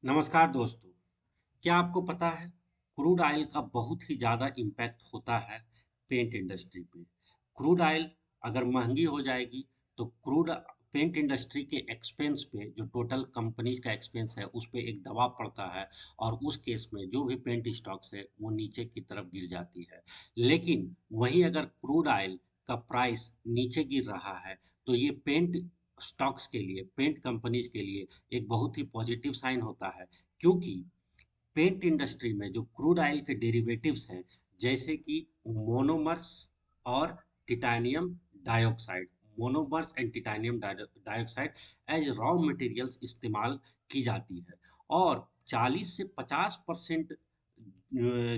नमस्कार दोस्तों। क्या आपको पता है क्रूड ऑयल का बहुत ही ज़्यादा इम्पैक्ट होता है पेंट इंडस्ट्री पे। क्रूड ऑयल अगर महंगी हो जाएगी तो क्रूड पेंट इंडस्ट्री के एक्सपेंस पे जो टोटल कंपनीज का एक्सपेंस है उस पे एक दबाव पड़ता है और उस केस में जो भी पेंट स्टॉक्स है वो नीचे की तरफ गिर जाती है। लेकिन वहीं अगर क्रूड ऑयल का प्राइस नीचे गिर रहा है तो ये पेंट स्टॉक्स के लिए, पेंट कंपनीज के लिए एक बहुत ही पॉजिटिव साइन होता है, क्योंकि पेंट इंडस्ट्री में जो क्रूड ऑयल के डेरिवेटिव्स हैं, जैसे कि मोनोमर्स और titanium dioxide, monomers and titanium dioxide as raw materials इस्तेमाल की जाती है और 40 से 50%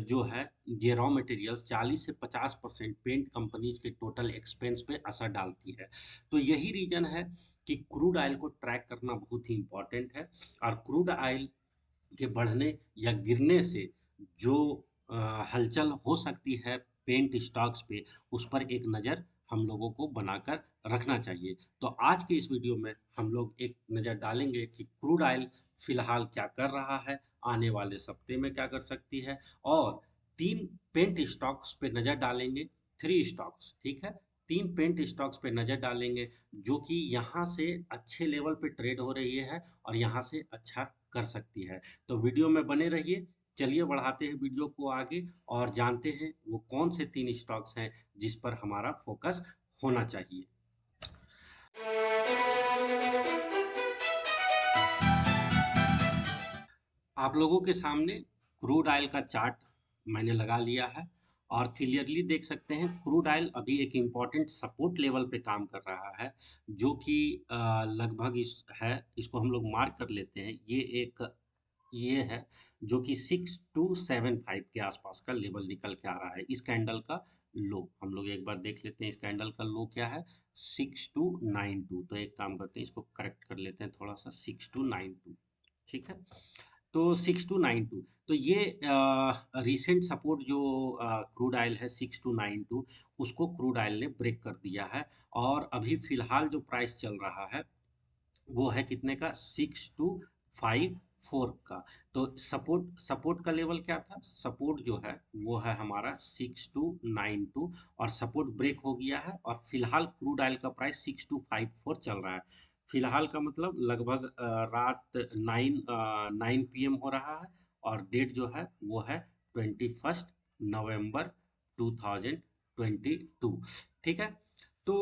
जो है ये रॉ मटेरियल्स 40 से 50% पेंट कंपनीज के टोटल एक्सपेंस पे असर डालती है। तो यही रीजन है कि क्रूड ऑयल को ट्रैक करना बहुत ही इंपॉर्टेंट है और क्रूड ऑयल के बढ़ने या गिरने से जो हलचल हो सकती है पेंट स्टॉक्स पे, उस पर एक नज़र हम लोगों को बनाकर रखना चाहिए। तो आज के इस वीडियो में हम लोग एक नज़र डालेंगे कि क्रूड ऑयल फिलहाल क्या कर रहा है, आने वाले सप्ते में क्या कर सकती है, और तीन पेंट स्टॉक्स पे नज़र डालेंगे। थ्री स्टॉक्स, ठीक है, तीन पेंट स्टॉक्स पे नज़र डालेंगे जो कि यहाँ से अच्छे लेवल पे ट्रेड हो रही है और यहाँ से अच्छा कर सकती है। तो वीडियो में बने रहिए। चलिए बढ़ाते हैं वीडियो को आगे और जानते हैं वो कौन से तीन स्टॉक्स हैं जिस पर हमारा फोकस होना चाहिए। आप लोगों के सामने क्रूड ऑयल का चार्ट मैंने लगा लिया है और क्लियरली देख सकते हैं क्रूड ऑयल अभी एक इम्पॉर्टेंट सपोर्ट लेवल पे काम कर रहा है, जो कि लगभग इस है, इसको हम लोग मार्क कर लेते हैं। ये है जो कि 6275 के आसपास का लेवल निकल के आ रहा है। इस कैंडल का लो हम लोग एक बार देख लेते हैं। इस कैंडल का लो क्या है? 6292। तो एक काम करते हैं, इसको करेक्ट कर लेते हैं थोड़ा सा, 6292, ठीक है। तो 6292, तो ये रिसेंट सपोर्ट जो क्रूड ऑयल है 6292, उसको क्रूड ऑयल ने ब्रेक कर दिया है और अभी फिलहाल जो प्राइस चल रहा है वो है कितने का? 6254 का। तो सपोर्ट सपोर्ट का लेवल क्या था? सपोर्ट जो है वो है हमारा 6292 और सपोर्ट ब्रेक हो गया है और फिलहाल क्रूड ऑयल का प्राइस 6254 चल रहा है। फिलहाल का मतलब लगभग रात 9 9 PM हो रहा है और डेट जो है वो है 21 नवंबर 2022, ठीक है। तो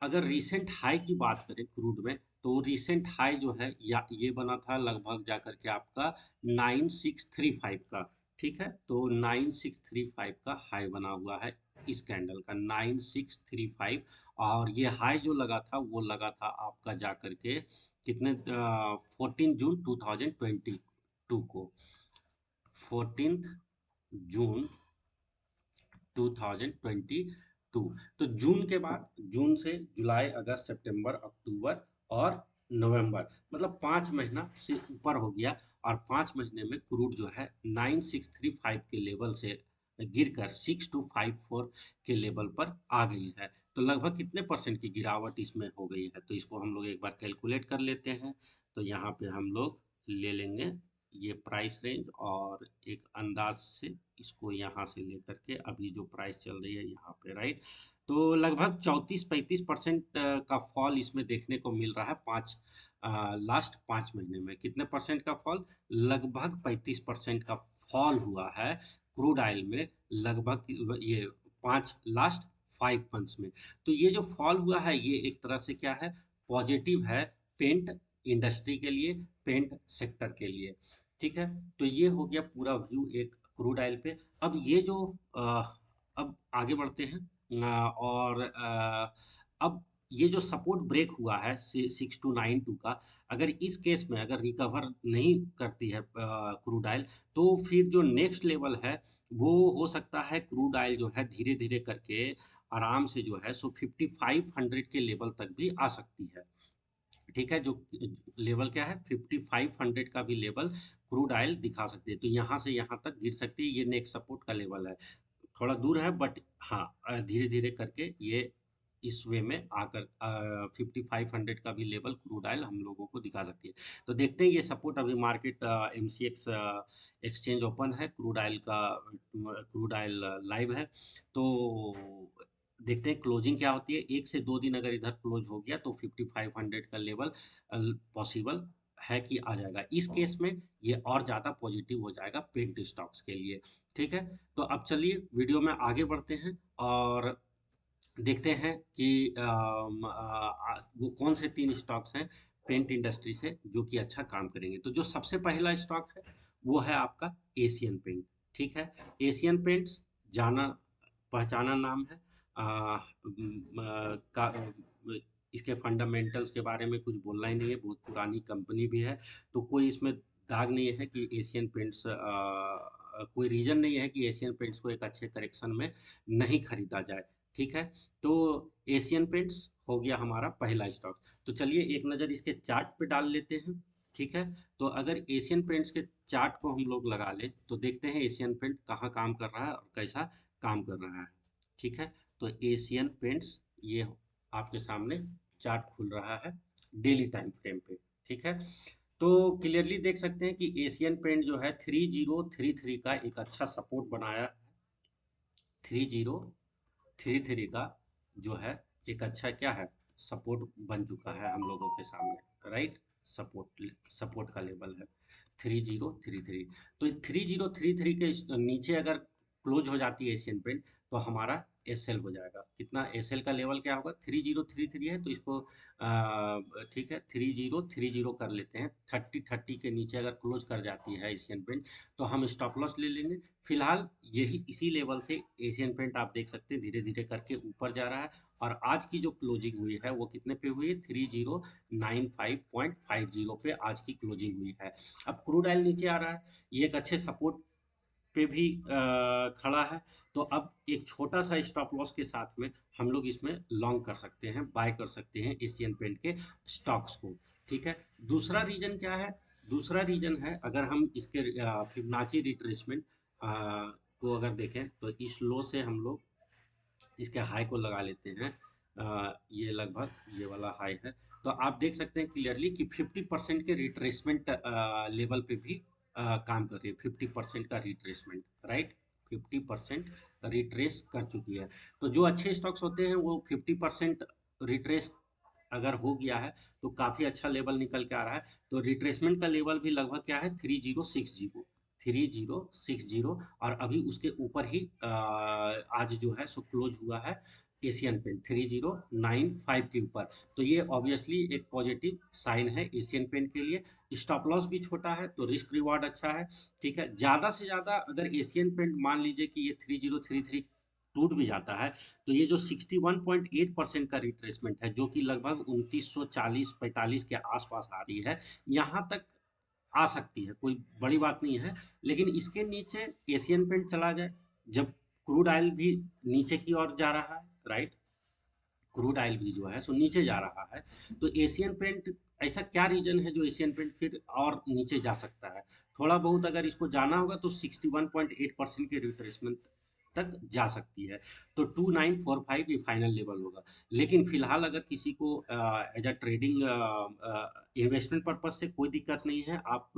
अगर रीसेंट हाई की बात करें क्रूड में, तो रीसेंट हाई जो है या ये बना था लगभग जाकर के आपका 9635 का, ठीक है। तो 9635 का हाई बना हुआ है इस कैंडल का, 9635। और ये हाई जो लगा था वो लगा था आपका जाकर के कितने, 14 जून 2022 को, 14 जून 2022। तो जून के बाद, जून से जुलाई, अगस्त, सितंबर, अक्टूबर और नवंबर, मतलब 5 महीना से ऊपर हो गया और 5 महीने में क्रूड जो है 9635 के लेवल से गिरकर 6254 के लेवल पर आ गई है। तो लगभग कितने परसेंट की गिरावट इसमें हो गई है, तो इसको हम लोग एक बार कैलकुलेट कर लेते हैं। तो यहाँ पे हम लोग ले लेंगे ये प्राइस रेंज और एक अंदाज से इसको यहाँ से लेकर के अभी जो प्राइस चल रही है यहाँ पे, राइट। तो लगभग 34-35% का फॉल इसमें देखने को मिल रहा है। लास्ट 5 महीने में कितने परसेंट का फॉल? लगभग 35% का फॉल हुआ है क्रूड ऑयल में, लगभग ये पाँच लास्ट 5 मंथ्स में। तो ये जो फॉल हुआ है ये एक तरह से क्या है? पॉजिटिव है पेंट इंडस्ट्री के लिए, पेंट सेक्टर के लिए, ठीक है। तो ये हो गया पूरा व्यू एक क्रूड ऑयल पे। अब ये जो अब आगे बढ़ते हैं और अब ये जो सपोर्ट ब्रेक हुआ है 6292 का, अगर इस केस में अगर रिकवर नहीं करती है क्रूड ऑयल, तो फिर जो नेक्स्ट लेवल है वो हो सकता है क्रूड ऑयल जो है धीरे धीरे करके आराम से जो है सो 5500 के लेवल तक भी आ सकती है, ठीक है। जो लेवल क्या है, 5500 का भी लेवल क्रूड ऑयल दिखा सकती है। तो यहाँ से यहाँ तक गिर सकती है, ये नेक्स्ट सपोर्ट का लेवल है। थोड़ा दूर है बट हाँ, धीरे धीरे करके ये इस वे में आकर 5500 का भी लेवल क्रूड ऑयल हम लोगों को दिखा सकती है। तो देखते हैं ये सपोर्ट अभी मार्केट एमसीएक्स एक्सचेंज ओपन है, क्रूड ऑयल लाइव है। तो देखते हैं क्लोजिंग क्या होती है। 1 से 2 दिन अगर इधर क्लोज हो गया तो 5500 का लेवल पॉसिबल है कि आ जाएगा। इस केस में ये और ज़्यादा पॉजिटिव हो जाएगा पेंट स्टॉक्स के लिए। ठीक है, तो अब चलिए वीडियो में आगे बढ़ते हैं और देखते हैं कि वो कौन से 3 स्टॉक्स हैं पेंट इंडस्ट्री से जो कि अच्छा काम करेंगे। तो जो सबसे पहला स्टॉक है वो है आपका एशियन पेंट। ठीक है, एशियन पेंट्स जाना पहचाना नाम है। इसके फंडामेंटल्स के बारे में कुछ बोलना ही नहीं है, बहुत पुरानी कंपनी भी है। तो कोई इसमें दाग नहीं है कि एशियन पेंट्स कोई रीजन नहीं है कि एशियन पेंट्स को एक अच्छे करेक्शन में नहीं खरीदा जाए। ठीक है, तो एशियन पेंट्स हो गया हमारा पहला स्टॉक। तो चलिए एक नज़र इसके चार्ट पे डाल लेते हैं। ठीक है, तो अगर एशियन पेंट्स के चार्ट को हम लोग लगा लें तो देखते हैं एशियन पेंट कहाँ काम कर रहा है और कैसा काम कर रहा है। ठीक है, तो एशियन पेंट्स ये आपके सामने चार्ट खुल रहा है डेली टाइम फ्रेम पे। ठीक है, तो क्लियरली देख सकते हैं कि एशियन पेंट जो है 3033 का एक अच्छा सपोर्ट बनाया। 3033 का जो है एक अच्छा क्या है सपोर्ट बन चुका है हम लोगों के सामने, राइट। सपोर्ट का लेवल है 3033। तो 3033 के नीचे अगर क्लोज हो जाती है एशियन पेंट तो हमारा एसएल हो जाएगा। कितना एसएल का लेवल क्या होगा, 3033 है तो इसको ठीक है 3030 कर लेते हैं। 3030 के नीचे अगर क्लोज कर जाती है एशियन पेंट तो हम स्टॉप लॉस ले लेंगे। फिलहाल यही इसी लेवल से एशियन पेंट आप देख सकते हैं धीरे धीरे करके ऊपर जा रहा है। और आज की जो क्लोजिंग हुई है वो कितने पे हुई है, 3095.50 पे आज की क्लोजिंग हुई है। अब क्रूड ऑयल नीचे आ रहा है, ये एक अच्छे सपोर्ट पे भी खड़ा है। तो अब एक छोटा सा स्टॉप लॉस के साथ में हम लोग इसमें लॉन्ग कर सकते हैं, बाय कर सकते हैं एशियन पेंट के स्टॉक्स को। ठीक है, दूसरा रीजन क्या है, दूसरा रीजन है अगर हम इसके फिबोनाची रिट्रेसमेंट को अगर देखें तो इस लो से हम लोग इसके हाई को लगा लेते हैं। ये लगभग ये वाला हाई है। तो आप देख सकते हैं क्लियरली कि 50% के रिट्रेसमेंट लेवल पे भी काम कर रही है। 50% का रिट्रेसमेंट, राइट। 50% रिट्रेस कर चुकी है। तो जो अच्छे स्टॉक्स होते हैं वो 50% रिट्रेस अगर हो गया है तो काफ़ी अच्छा लेवल निकल के आ रहा है। तो रिट्रेसमेंट का लेवल भी लगभग क्या है, 3060 और अभी उसके ऊपर ही आज जो है सो क्लोज हुआ है एशियन पेंट 3095 के ऊपर। तो ये ऑब्वियसली एक पॉजिटिव साइन है एशियन पेंट के लिए। स्टॉप लॉस भी छोटा है तो रिस्क रिवॉर्ड अच्छा है। ठीक है, ज़्यादा से ज़्यादा अगर एशियन पेंट मान लीजिए कि ये 3033 टूट भी जाता है तो ये जो 61.8% का रिट्रेसमेंट है जो कि लगभग 2940-45 के आसपास आ रही है, यहाँ तक आ सकती है, कोई बड़ी बात नहीं है। लेकिन इसके नीचे एशियन पेंट चला जाए, जब क्रूड ऑयल भी नीचे की ओर जा रहा है, राइट, क्रूड ऑयल भी जो है सो नीचे जा रहा है, तो एशियन पेंट ऐसा क्या रीजन है जो एशियन पेंट फिर और नीचे जा सकता है। थोड़ा बहुत अगर इसको जाना होगा तो 61.8% के रिट्रेसमेंट तक जा सकती है। तो 2945 ये फाइनल लेवल होगा। लेकिन फिलहाल अगर किसी को as a trading investment purpose से कोई दिक्कत नहीं है, आप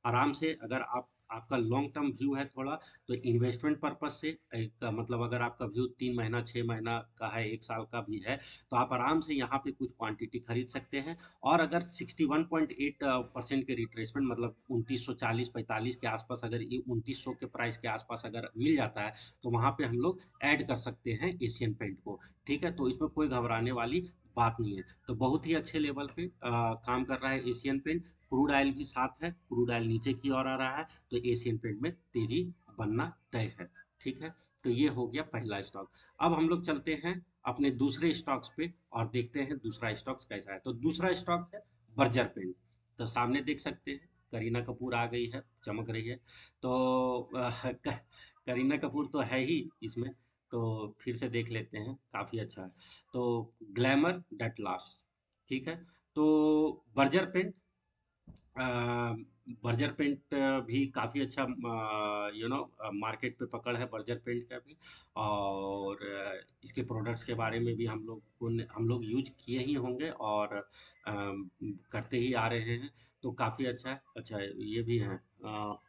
आराम से अगर आपका लॉन्ग टर्म व्यू है थोड़ा, तो इन्वेस्टमेंट पर्पज से एक मतलब अगर आपका व्यू 3 महीना 6 महीना का है, 1 साल का भी है, तो आप आराम से यहाँ पे कुछ क्वांटिटी खरीद सकते हैं। और अगर 61.8% के रिट्रेसमेंट मतलब 2940-45 के आसपास अगर ये 2900 के प्राइस के आसपास अगर मिल जाता है तो वहाँ पे हम लोग ऐड कर सकते हैं एशियन पेंट को। ठीक है, तो इसमें कोई घबराने वाली बात नहीं है। तो बहुत ही अच्छे लेवल पे काम कर रहा है एशियन पेंट। क्रूड ऑयल भी साथ है, क्रूड ऑयल नीचे की ओर आ रहा है तो एशियन पेंट में तेजी बनना तय है। ठीक है, तो ये हो गया पहला स्टॉक। अब हम लोग चलते हैं अपने दूसरे स्टॉक्स पे और देखते हैं दूसरा स्टॉक्स कैसा है। तो दूसरा स्टॉक है बर्जर पेंट। तो सामने देख सकते हैं करीना कपूर आ गई है, चमक रही है। तो करीना कपूर तो है ही इसमें, तो फिर से देख लेते हैं, काफ़ी अच्छा है। तो ग्लैमर डेट लास्ट। ठीक है, तो बर्जर पेंट बर्जर पेंट भी काफ़ी अच्छा मार्केट पे पकड़ है बर्जर पेंट का भी। और इसके प्रोडक्ट्स के बारे में भी हम लोग यूज किए ही होंगे और करते ही आ रहे हैं। तो काफ़ी अच्छा है। अच्छा ये भी हैं,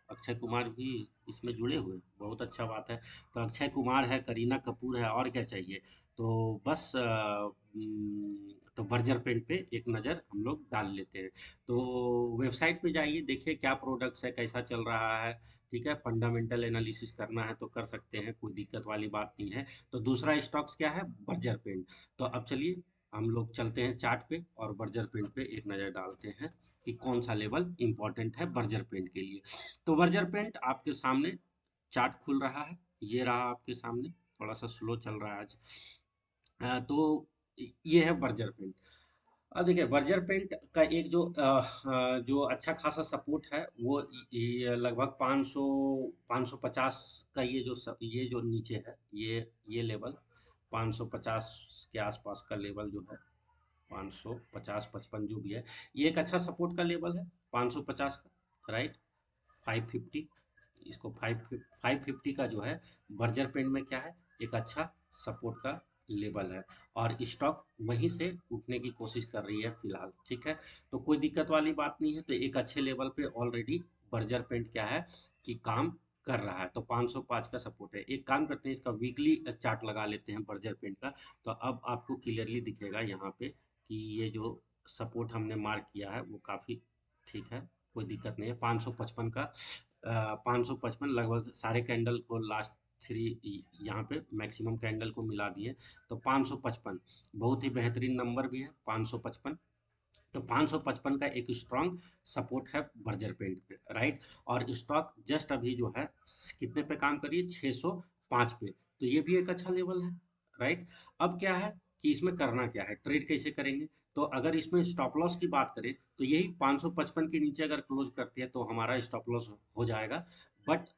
अक्षय कुमार भी इसमें जुड़े हुए हैं, बहुत अच्छा बात है। तो अक्षय कुमार है, करीना कपूर है, और क्या चाहिए। तो बस तो बर्जर पेंट पे एक नज़र हम लोग डाल लेते हैं। तो वेबसाइट पे जाइए, देखिए क्या प्रोडक्ट्स है, कैसा चल रहा है। ठीक है, फंडामेंटल एनालिसिस करना है तो कर सकते हैं, कोई दिक्कत वाली बात नहीं है। तो दूसरा स्टॉक्स क्या है, बर्जर पेंट। तो अब चलिए हम लोग चलते हैं चार्ट पे और बर्जर पेंट पे एक नज़र डालते हैं कि कौन सा लेवल इंपॉर्टेंट है बर्जर पेंट के लिए। तो बर्जर पेंट आपके सामने चार्ट खुल रहा है, ये रहा आपके सामने। थोड़ा सा स्लो चल रहा है आज। तो ये है बर्जर पेंट। अब देखिए बर्जर पेंट का एक जो अच्छा खासा सपोर्ट है वो ये लगभग 500 550 का, ये जो नीचे है, ये लेवल 550 के आसपास का लेवल जो है, 550-55 जो भी है, ये एक अच्छा सपोर्ट का लेवल है 550 का, राइट। 550, इसको 550 का जो है बर्जर पेंट में क्या है, एक अच्छा सपोर्ट का लेवल है। और स्टॉक वहीं से उठने की कोशिश कर रही है फिलहाल, ठीक है। तो कोई दिक्कत वाली बात नहीं है। तो एक अच्छे लेवल पे ऑलरेडी बर्जर पेंट क्या है कि काम कर रहा है। तो 505 का सपोर्ट है। एक काम करते हैं, इसका वीकली चार्ट लगा लेते हैं बर्जर पेंट का। तो अब आपको क्लियरली दिखेगा यहाँ पे कि ये जो सपोर्ट हमने मार्क किया है वो काफ़ी ठीक है, कोई दिक्कत नहीं है। 555 का 555 लगभग सारे कैंडल को लास्ट थ्री यहाँ पे मैक्सिमम कैंडल को मिला दिए। तो 555 बहुत ही बेहतरीन नंबर भी है 555। तो 555 का एक स्ट्रांग सपोर्ट है बर्जर पेंट पे, राइट। और स्टॉक जस्ट अभी जो है कितने पे काम करिए, 605 पे। तो ये भी एक अच्छा लेवल है, राइट। अब क्या है कि इसमें करना क्या है, ट्रेड कैसे करेंगे। तो अगर इसमें स्टॉप लॉस की बात करें तो यही 555 के नीचे अगर क्लोज करते हैं तो हमारा स्टॉप लॉस हो जाएगा। बट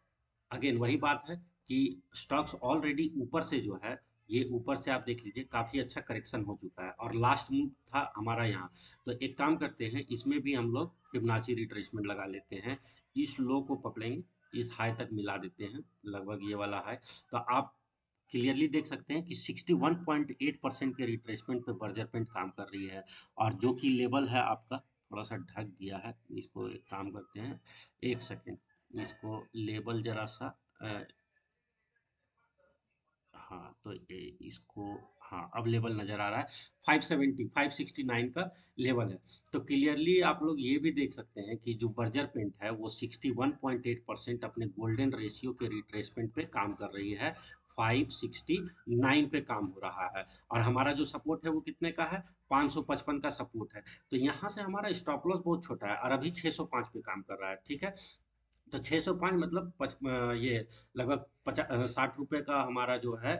अगेन वही बात है कि स्टॉक्स ऑलरेडी ऊपर से जो है, ये ऊपर से आप देख लीजिए काफ़ी अच्छा करेक्शन हो चुका है और लास्ट मूव था हमारा यहाँ। तो एक काम करते हैं, इसमें भी हम लोग फिबोनाची रिट्रेसमेंट लगा लेते हैं। इस लो को पकड़ेंगे, इस हाई तक मिला देते हैं, लगभग ये वाला हाई। तो आप क्लियरली देख सकते हैं कि 61.8% के रिट्रेसमेंट पे बर्जर पेंट काम कर रही है। और जो कि लेवल है आपका थोड़ा सा ढक गया है, इसको एक काम करते हैं, एक सेकेंड इसको लेबल जरा सा हाँ, तो इसको हाँ अब लेवल नज़र आ रहा है। 570 569 का लेवल है। तो क्लियरली आप लोग ये भी देख सकते हैं कि जो बर्जर पेंट है वो 61.8% अपने गोल्डन रेशियो के रिट्रेसमेंट पे काम कर रही है। 569 पे काम हो रहा है। और हमारा जो सपोर्ट है वो कितने का है, 555 का सपोर्ट है। तो यहाँ से हमारा स्टॉप लॉस बहुत छोटा है और अभी 605 पे काम कर रहा है, ठीक है। तो 605 मतलब ये लगभग 60 रुपये का हमारा जो है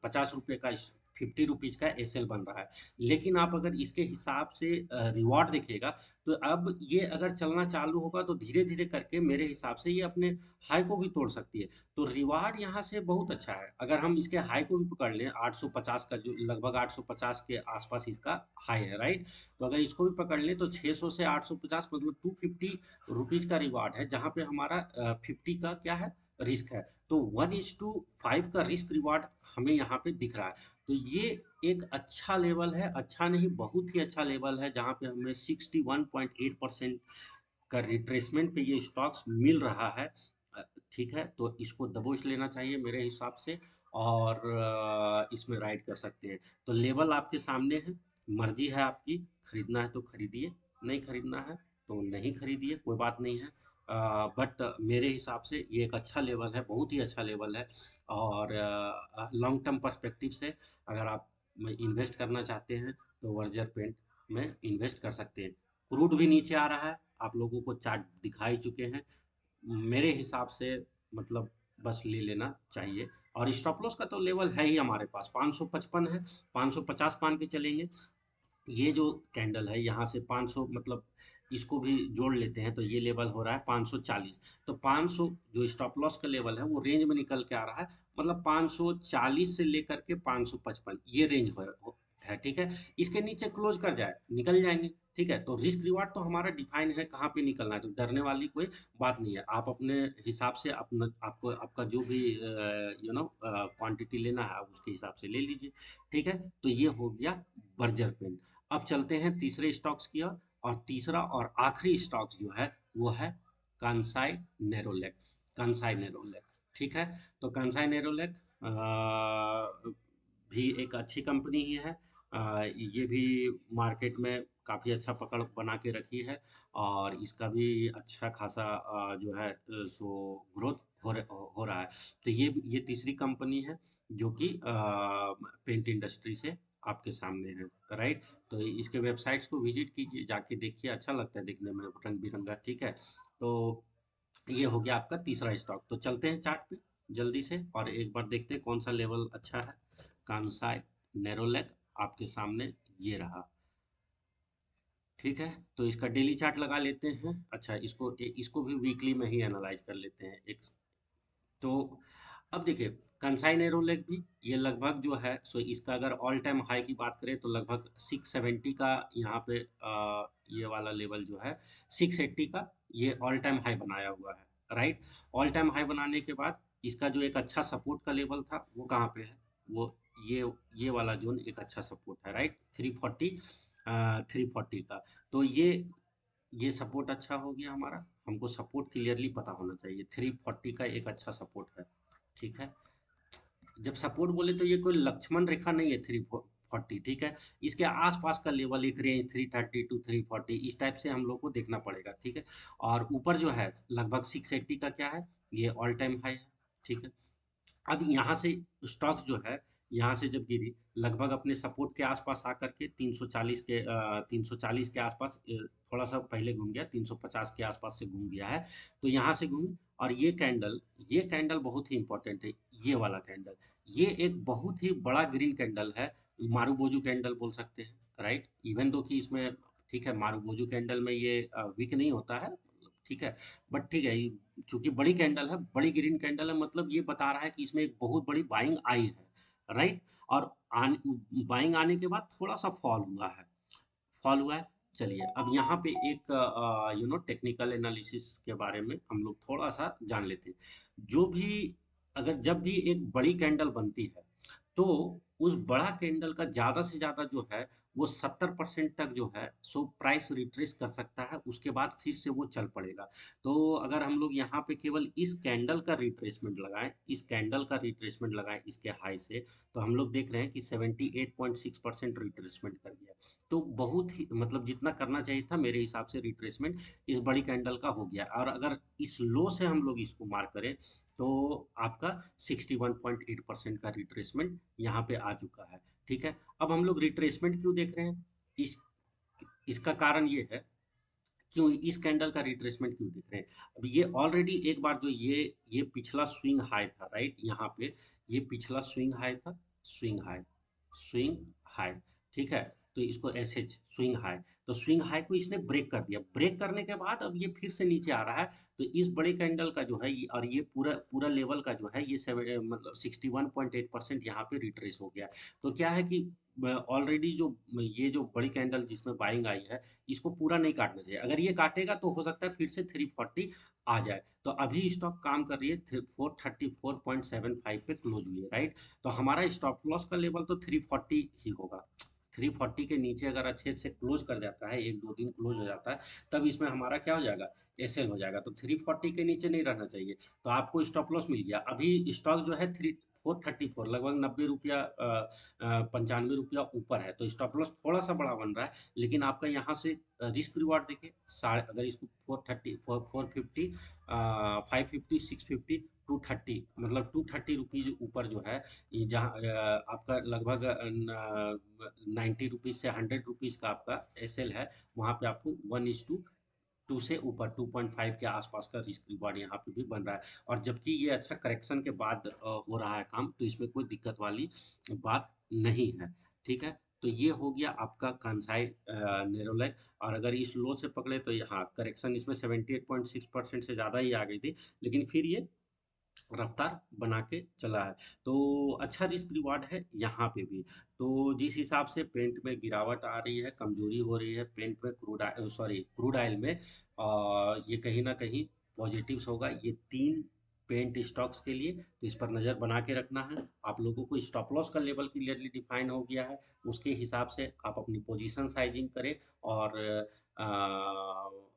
50 रुपये का 50 रुपीज़ का एसएल बन रहा है। लेकिन आप अगर इसके हिसाब से रिवॉर्ड देखिएगा तो अब ये अगर चलना चालू होगा तो धीरे धीरे करके मेरे हिसाब से ये अपने हाई को भी तोड़ सकती है। तो रिवार्ड यहाँ से बहुत अच्छा है। अगर हम इसके हाई को भी पकड़ लें 850 का, जो लगभग 850 के आसपास इसका हाई है, राइट। तो अगर इसको भी पकड़ लें तो 600 से 850 मतलब 250 रुपीज़ का रिवार्ड है, जहाँ पे हमारा 50 का क्या है, रिस्क है। तो 1:5 का रिस्क रिवार्ड हमें यहाँ पे दिख रहा है। तो ये एक अच्छा लेवल है, अच्छा नहीं बहुत ही अच्छा लेवल है, जहाँ पे हमें 61.8% का रिट्रेसमेंट पे ये स्टॉक्स मिल रहा है। ठीक है, तो इसको दबोच लेना चाहिए मेरे हिसाब से। और इसमें राइड कर सकते हैं। तो लेवल आपके सामने है, मर्जी है आपकी, खरीदना है तो खरीदिए, नहीं खरीदना है तो नहीं खरीदिए, कोई बात नहीं है। बट मेरे हिसाब से ये एक अच्छा लेवल है, बहुत ही अच्छा लेवल है। और लॉन्ग टर्म पर्सपेक्टिव से अगर आप इन्वेस्ट करना चाहते हैं तो वर्जर पेंट में इन्वेस्ट कर सकते हैं। क्रूड भी नीचे आ रहा है, आप लोगों को चार्ट दिखा ही चुके हैं। मेरे हिसाब से मतलब बस ले लेना चाहिए। और स्टॉप लॉस का तो लेवल है ही हमारे पास, 555 है, 550 मान के चलेंगे। ये जो कैंडल है यहाँ से 500 मतलब इसको भी जोड़ लेते हैं तो ये लेवल हो रहा है 540। तो 500 जो स्टॉप लॉस का लेवल है वो रेंज में निकल के आ रहा है, मतलब 540 से लेकर के 555 ये रेंज है, ठीक है। इसके नीचे क्लोज कर जाए, निकल जाएंगे, ठीक है। तो रिस्क रिवार्ड तो हमारा डिफाइन है कहाँ पे निकलना है, तो डरने वाली कोई बात नहीं है। आप अपने हिसाब से अपना आपको आपका जो भी क्वांटिटी लेना है आप उसके हिसाब से ले लीजिए, ठीक है। तो ये हो गया बर्जर पेन। अब चलते हैं तीसरे स्टॉक्स की ओर। और तीसरा और आखिरी स्टॉक जो है वो है कांसाई नेरोलैक। कांसाई नेरोलैक, ठीक है। तो कांसाई नेरोलैक भी एक अच्छी कंपनी ही है। ये भी मार्केट में काफ़ी अच्छा पकड़ बना के रखी है। और इसका भी अच्छा खासा जो है सो ग्रोथ हो रहा है। तो ये तीसरी कंपनी है जो कि पेंट इंडस्ट्री से आपके सामने है, राइट। तो इसके वेबसाइट्स को विजिट कीजिए, जाके देखिए, अच्छा लगता है देखने में, रंग बिरंगा, ठीक है। तो ये हो गया आपका तीसरा स्टॉक। तो चलते हैं चार्ट पे जल्दी से और एक बार देखते हैं कौन सा लेवल अच्छा है। कांसाई नेरोलैक आपके सामने ये रहा, ठीक है। तो इसका डेली चार्ट लगा लेते हैं। अच्छा, इसको भी वीकली में ही एनालाइज कर लेते हैं एक। तो अब देखिए, कंसाई नेरोलैक भी ये लगभग जो है सो इसका अगर ऑल टाइम हाई की बात करें तो लगभग 670 का यहाँ पे ये वाला लेवल जो है 680 का ये ऑल टाइम हाई बनाया हुआ है, राइट। ऑल टाइम हाई बनाने के बाद इसका जो एक अच्छा सपोर्ट का लेवल था वो कहाँ पे है, वो ये ये वाला जोन एक अच्छा सपोर्ट है, राइट। 340, 340 का। तो ये सपोर्ट अच्छा हो गया हमारा। हमको सपोर्ट क्लियरली पता होना चाहिए, 340 का एक अच्छा सपोर्ट है, ठीक है। जब सपोर्ट बोले तो ये कोई लक्ष्मण रेखा नहीं है, 340, ठीक है। इसके आसपास का लेवल एक रेंज 330 टू 340 इस टाइप से हम लोग को देखना पड़ेगा, ठीक है। और ऊपर जो है लगभग 680 का क्या है, ये ऑल टाइम हाई है, ठीक है। अब यहाँ से स्टॉक्स जो है यहाँ से जब गिरी लगभग अपने सपोर्ट के आसपास आकर के 340 के आसपास थोड़ा सा पहले घूम गया, 350 के आसपास से घूम गया है। तो यहाँ से घूमी और ये कैंडल बहुत ही इंपॉर्टेंट है। ये वाला कैंडल, ये एक बहुत ही बड़ा ग्रीन कैंडल है। मारूबोजू कैंडल बोल सकते हैं, राइट। इवन दो कि इसमें, ठीक है, मारूबोजू कैंडल में ये वीक नहीं होता है, ठीक है। बट ठीक है, चूंकि बड़ी कैंडल है, बड़ी ग्रीन कैंडल है, मतलब ये बता रहा है कि इसमें एक बहुत बड़ी बाइंग आई है, राइट। और बाइंग आने के बाद थोड़ा सा फॉल हुआ है। चलिए अब यहाँ पे एक टेक्निकल एनालिसिस के बारे में हम लोग थोड़ा सा जान लेते हैं। जो भी अगर जब भी एक बड़ी कैंडल बनती है तो उस बड़ा कैंडल का ज़्यादा से ज़्यादा जो है वो 70% तक जो है सो प्राइस रिट्रेस कर सकता है, उसके बाद फिर से वो चल पड़ेगा। तो अगर हम लोग यहाँ पे केवल इस कैंडल का रिट्रेसमेंट लगाएं इसके हाई से, तो हम लोग देख रहे हैं कि 78.6% रिट्रेसमेंट कर गया। तो बहुत ही मतलब जितना करना चाहिए था मेरे हिसाब से रिट्रेसमेंट इस बड़ी कैंडल का हो गया। और अगर इस लो से हम लोग इसको मार्क करें तो आपका 61.8% का रिट्रेसमेंट यहाँ पे आ चुका है, ठीक है। अब हम लोग रिट्रेसमेंट क्यों देख रहे हैं, इस इसका कारण ये है, क्यों इस कैंडल का रिट्रेसमेंट क्यों देख रहे हैं। अब ये ऑलरेडी एक बार जो ये पिछला स्विंग हाई था, राइट। यहाँ पे ये पिछला स्विंग हाई था, स्विंग हाई, ठीक है। तो इसको ऐसे स्विंग हाई, तो स्विंग हाई को इसने ब्रेक कर दिया। ब्रेक करने के बाद अब ये फिर से नीचे आ रहा है। तो इस बड़े कैंडल का जो है और ये पूरा पूरा लेवल का जो है ये मतलब 61.8% यहाँ पे रिट्रेस हो गया। तो क्या है कि ऑलरेडी जो ये जो बड़ी कैंडल जिसमें बाइंग आई है इसको पूरा नहीं काटना चाहिए। अगर ये काटेगा तो हो सकता है फिर से 340 आ जाए। तो अभी स्टॉक काम कर रही है 434.75 पे क्लोज हुई है, राइट। तो हमारा स्टॉप लॉस का लेवल तो 340 ही होगा। 340 के नीचे अगर अच्छे से क्लोज कर जाता है, एक दो दिन क्लोज हो जाता है, तब इसमें हमारा क्या हो जाएगा, एसएल हो जाएगा। तो 340 के नीचे नहीं रहना चाहिए। तो आपको स्टॉप लॉस मिल गया। अभी स्टॉक जो है 434 लगभग 90 रुपया 95 रुपया ऊपर है। तो स्टॉप लॉस थोड़ा सा बड़ा बन रहा है, लेकिन आपका यहाँ से रिस्क रिवार्ड देखिए, अगर इसको 450 550 650 230 मतलब 230 रुपीज ऊपर जो है, ये जहाँ आपका लगभग 90 रुपीज से 100 रुपीज का आपका एसएल है, वहाँ पे आपको 1:2 से ऊपर 2.5 के आसपास का रिस्क रिवार्ड यहाँ पे भी बन रहा है। और जबकि ये अच्छा करेक्शन के बाद हो रहा है काम, तो इसमें कोई दिक्कत वाली बात नहीं है, ठीक है। तो ये हो गया आपका कांसाई नेरोलैक। और अगर इस लो से पकड़े तो यहाँ करेक्शन इसमें 78.6% से ज़्यादा ही आ गई थी, लेकिन फिर ये रफ्तार बना के चला है। तो अच्छा रिस्क रिवार्ड है यहाँ पे भी। तो जिस हिसाब से पेंट में गिरावट आ रही है, कमजोरी हो रही है पेंट में, क्रूड ऑयल में, ये कहीं ना कहीं पॉजिटिव्स होगा ये तीन पेंट स्टॉक्स के लिए। तो इस पर नज़र बना के रखना है। आप लोगों को स्टॉप लॉस का लेवल क्लियरली डिफाइन हो गया है। उसके हिसाब से आप अपनी पोजीशन साइजिंग करें और अ,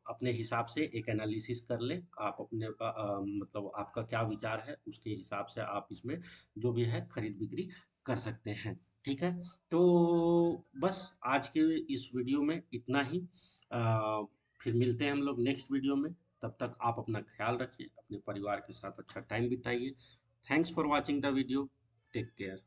अपने हिसाब से एक एनालिसिस कर लें। आप अपने मतलब आपका क्या विचार है, उसके हिसाब से आप इसमें जो भी है खरीद बिक्री कर सकते हैं। ठीक है। तो बस आज के इस वीडियो में इतना ही। अ, फिर मिलते हैं हम लोग नेक्स्ट वीडियो में। तब तक आप अपना ख्याल रखिए, अपने परिवार के साथ अच्छा टाइम बिताइए। Thanks for watching the video. Take care.